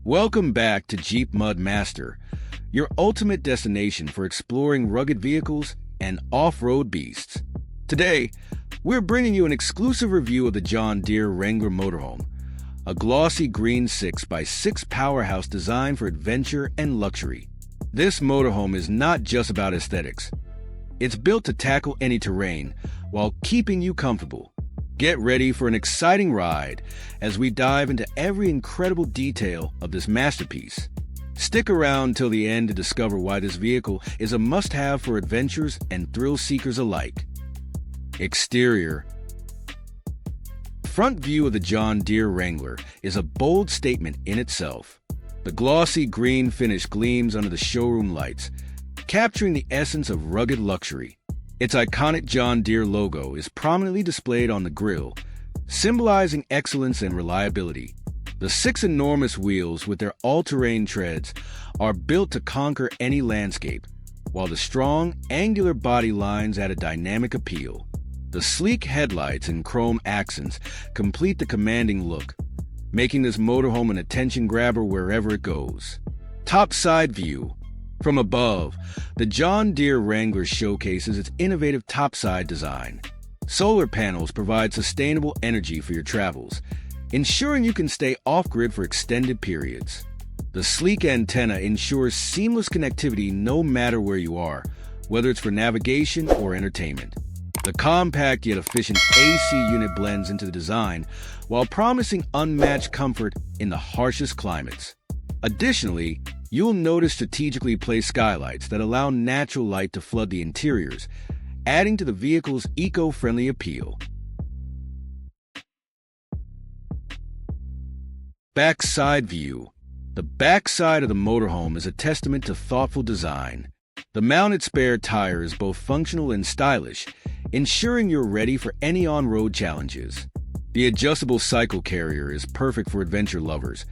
Welcome back to Jeep Mud Master, your ultimate destination for exploring rugged vehicles and off-road beasts. Today, we're bringing you an exclusive review of the John Deere Wrangler Motorhome, a glossy green 6x6 powerhouse designed for adventure and luxury. This motorhome is not just about aesthetics. It's built to tackle any terrain while keeping you comfortable. Get ready for an exciting ride as we dive into every incredible detail of this masterpiece. Stick around till the end to discover why this vehicle is a must-have for adventurers and thrill seekers alike. Exterior. Front view of the John Deere Wrangler is a bold statement in itself. The glossy green finish gleams under the showroom lights, capturing the essence of rugged luxury. Its iconic John Deere logo is prominently displayed on the grille, symbolizing excellence and reliability. The 6 enormous wheels with their all-terrain treads are built to conquer any landscape, while the strong, angular body lines add a dynamic appeal. The sleek headlights and chrome accents complete the commanding look, making this motorhome an attention grabber wherever it goes. Topside view. From above, the John Deere Wrangler showcases its innovative topside design. Solar panels provide sustainable energy for your travels, ensuring you can stay off-grid for extended periods. The sleek antenna ensures seamless connectivity no matter where you are, whether it's for navigation or entertainment. The compact yet efficient AC unit blends into the design while promising unmatched comfort in the harshest climates. Additionally, you'll notice strategically placed skylights that allow natural light to flood the interiors, adding to the vehicle's eco-friendly appeal. Backside view. The backside of the motorhome is a testament to thoughtful design. The mounted spare tire is both functional and stylish, ensuring you're ready for any on-road challenges. The adjustable cycle carrier is perfect for adventure lovers,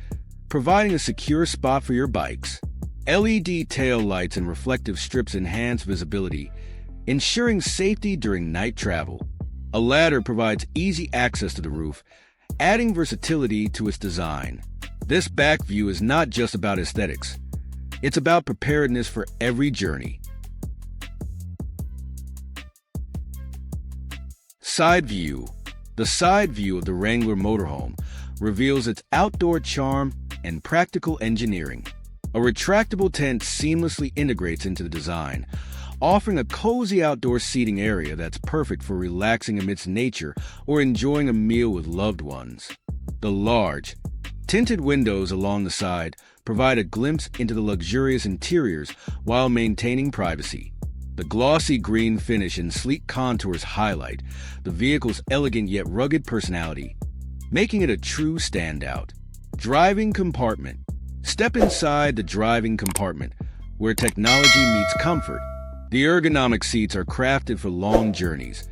providing a secure spot for your bikes. LED tail lights and reflective strips enhance visibility, ensuring safety during night travel. A ladder provides easy access to the roof, adding versatility to its design. This back view is not just about aesthetics. It's about preparedness for every journey. Side view. The side view of the Wrangler Motorhome reveals its outdoor charm and practical engineering. A retractable tent seamlessly integrates into the design, offering a cozy outdoor seating area that's perfect for relaxing amidst nature or enjoying a meal with loved ones. The large, tinted windows along the side provide a glimpse into the luxurious interiors while maintaining privacy. The glossy green finish and sleek contours highlight the vehicle's elegant yet rugged personality, making it a true standout. Driving compartment. Step inside the driving compartment, where technology meets comfort. The ergonomic seats are crafted for long journeys,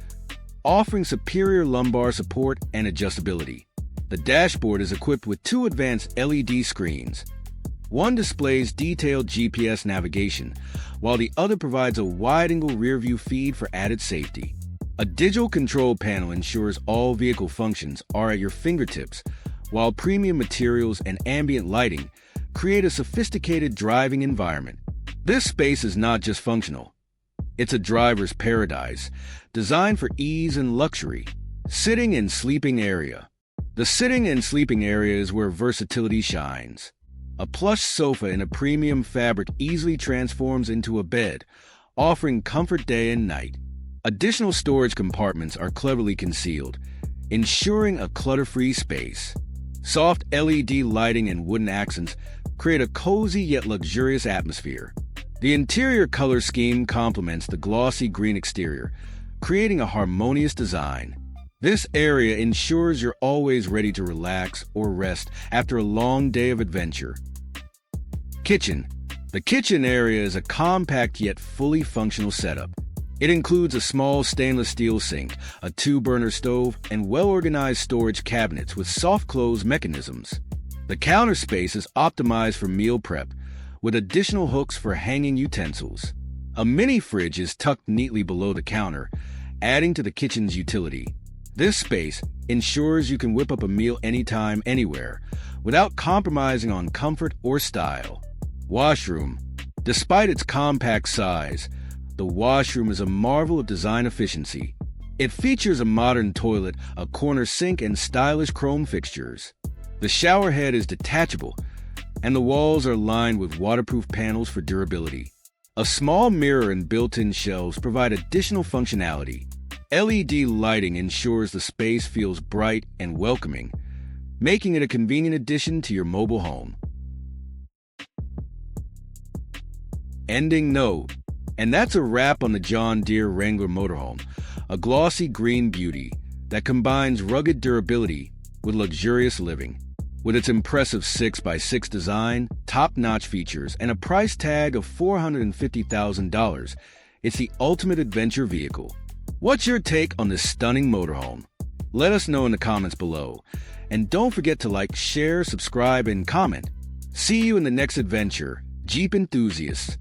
offering superior lumbar support and adjustability. The dashboard is equipped with 2 advanced LED screens. One displays detailed GPS navigation, while the other provides a wide-angle rear-view feed for added safety. A digital control panel ensures all vehicle functions are at your fingertips, while premium materials and ambient lighting create a sophisticated driving environment. This space is not just functional. It's a driver's paradise, designed for ease and luxury. Sitting and sleeping area. The sitting and sleeping area is where versatility shines. A plush sofa in a premium fabric easily transforms into a bed, offering comfort day and night. Additional storage compartments are cleverly concealed, ensuring a clutter-free space. Soft LED lighting and wooden accents create a cozy yet luxurious atmosphere. The interior color scheme complements the glossy green exterior, creating a harmonious design. This area ensures you're always ready to relax or rest after a long day of adventure. Kitchen. The kitchen area is a compact yet fully functional setup. It includes a small stainless steel sink, a 2-burner stove, and well-organized storage cabinets with soft close mechanisms. The counter space is optimized for meal prep, with additional hooks for hanging utensils. A mini fridge is tucked neatly below the counter, adding to the kitchen's utility. This space ensures you can whip up a meal anytime, anywhere, without compromising on comfort or style. Washroom. Despite its compact size, the washroom is a marvel of design efficiency. It features a modern toilet, a corner sink, and stylish chrome fixtures. The shower head is detachable, and the walls are lined with waterproof panels for durability. A small mirror and built-in shelves provide additional functionality. LED lighting ensures the space feels bright and welcoming, making it a convenient addition to your mobile home. Ending note. And that's a wrap on the John Deere Wrangler Motorhome, a glossy green beauty that combines rugged durability with luxurious living. With its impressive 6x6 design, top-notch features, and a price tag of $450,000, it's the ultimate adventure vehicle. What's your take on this stunning motorhome? Let us know in the comments below. And don't forget to like, share, subscribe, and comment. See you in the next adventure, Jeep enthusiasts.